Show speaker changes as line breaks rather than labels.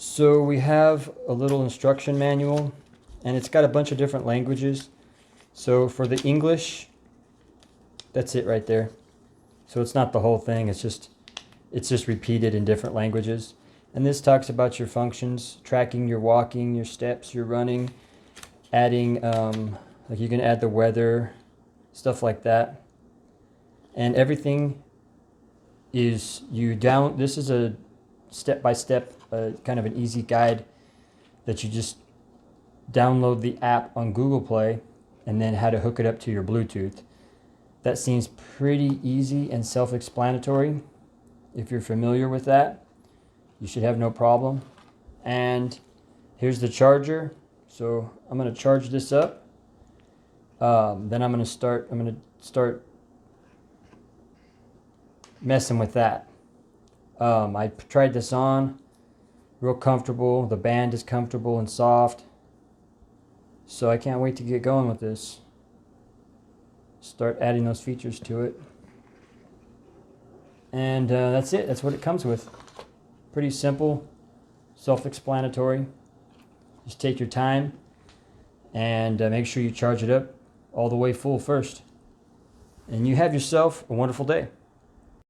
So we have a little instruction manual, and it's got a bunch of different languages. So for the English, that's it right there. So it's not the whole thing, it's just repeated in different languages. And this talks about your functions, tracking your walking, your steps, your running, adding, like you can add the weather, stuff like that. And everything is this is a step-by-step, kind of an easy guide that you just download the app on Google Play and then how to hook it up to your Bluetooth. That seems pretty easy and self-explanatory. If you're familiar with that, you should have no problem. And here's the charger. So I'm going to charge this up. Then I'm going to start messing with that. I tried this on, real comfortable. The band is comfortable and soft. So I can't wait to get going with this. Start adding those features to it. And that's it. That's what it comes with. Pretty simple, self-explanatory. Just take your time and make sure you charge it up all the way full first. And you have yourself a wonderful day.